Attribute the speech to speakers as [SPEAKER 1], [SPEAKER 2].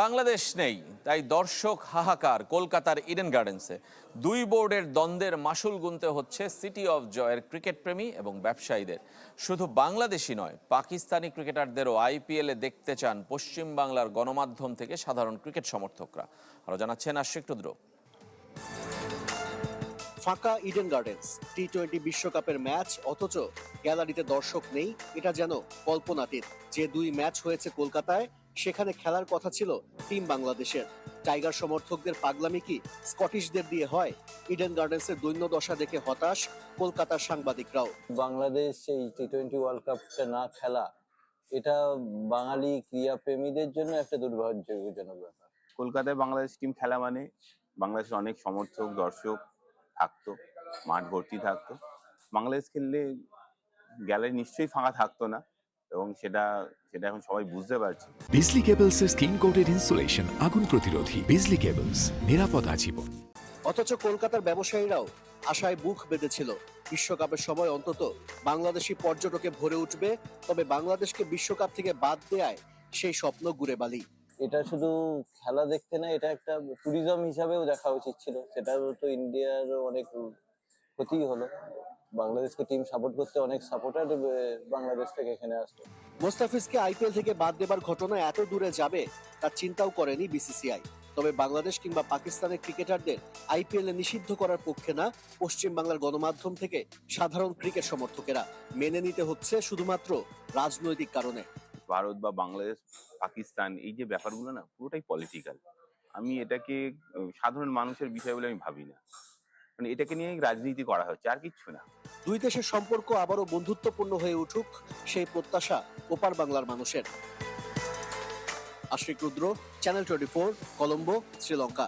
[SPEAKER 1] বাংলাদেশ নেই, তাই দর্শক হাহাকার কলকাতার ইডেন গার্ডেন্সে। দুই বোর্ডের দ্বন্দ্বের মাসুল গুনতে হচ্ছে সিটি অফ জয়ের ক্রিকেট প্রেমী এবং ব্যবসায়ীদের। শুধু বাংলাদেশি নয়, পাকিস্তানি ক্রিকেটারদেরও আইপিএলে দেখতে চান পশ্চিম বাংলার গণমাধ্যম থেকে সাধারণ ক্রিকেট সমর্থকরা। আরো জানাচ্ছেন আশিক রুদ্র।
[SPEAKER 2] ফাঁকা ইডেন গার্ডেন্স, টি-20 বিশ্বকাপের ম্যাচ, অথচ গ্যালারিতে দর্শক নেই, এটা যেন কল্পনাতীত। যে দুই ম্যাচ হয়েছে কলকাতায়, সেখানে খেলার কথা ছিল টিম বাংলাদেশের। টাইগার সমর্থকদের পাগলামি কি স্কটিশদের দিয়ে হয়? ইডেন গার্ডেন্সের দৈন্য দশা দেখে হতাশ কলকাতার সাংবাদিকরাও।
[SPEAKER 3] বাংলাদেশ এই টি-20 ওয়ার্ল্ড কাপটা না খেলা, এটা বাঙালি ক্রীড়া প্রেমীদের জন্য একটা দুর্ভাগ্যজনক ব্যাপার।
[SPEAKER 4] কলকাতায় বাংলাদেশ টিম খেলা মানে বাংলাদেশের অনেক সমর্থক দর্শক থাকতো, মাঠ ভর্তি থাকতো। বাংলাদেশ খেললে গ্যালারি নিশ্চয়ই ফাঁকা থাকতো না, এবং সেটা এখন সবাই বুঝতে পারছে।
[SPEAKER 5] বিজলি কেবলসের স্কিন কোটেড ইনসুলেশন আগুন প্রতিরোধী। বিজলি কেবলস, নিরাপদ আজীবন।
[SPEAKER 2] অথচ কলকাতার ব্যবসায়ীরাও আশায় বুক বেঁধেছিল, বিশ্বকাপের সময় অন্তত বাংলাদেশি পর্যটকে ভরে উঠবে। তবে বাংলাদেশকে বিশ্বকাপ থেকে বাদ দেয়ায় সেই স্বপ্ন গুড়ে বালি।
[SPEAKER 3] এটা শুধু খেলা দেখতে না, এটা একটা ট্যুরিজম হিসাবেও দেখা উচিত ছিল। সেটা তো ইন্ডিয়ার অনেক ক্ষতি হলো। বাংলাদেশকে টিম সাপোর্ট করতে অনেক সাপোর্টার বাংলাদেশ থেকে এখানে আসতো।
[SPEAKER 2] মোস্তাফিজকে আইপিএল থেকে বাদ দেবার ঘটনা এত দূরে যাবে তার চিন্তাও করেনি বিসিসিআই। তবে বাংলাদেশ কিংবা পাকিস্তানের ক্রিকেটারদের আইপিএল এ নিষিদ্ধ করার পক্ষে না পশ্চিম বাংলার গণমাধ্যম থেকে সাধারণ ক্রিকেট সমর্থকেরা। মেনে নিতে হচ্ছে শুধুমাত্র রাজনৈতিক কারণে।
[SPEAKER 4] ভারত বা বাংলাদেশ, পাকিস্তান, এই যে ব্যাপারগুলো না পুরোটাই পলিটিক্যাল। আমি এটাকে সাধারণ মানুষের বিষয় বলে আমি ভাবি না, মানে এটাকে নিয়ে রাজনীতি করা হচ্ছে, আর কিচ্ছু না।
[SPEAKER 2] দুই দেশের সম্পর্ক আবারও বন্ধুত্বপূর্ণ হয়ে উঠুক, সেই প্রত্যাশা ওপার বাংলার মানুষের। আশিক রুদ্র, চ্যানেল 24, কলম্বো, শ্রীলঙ্কা।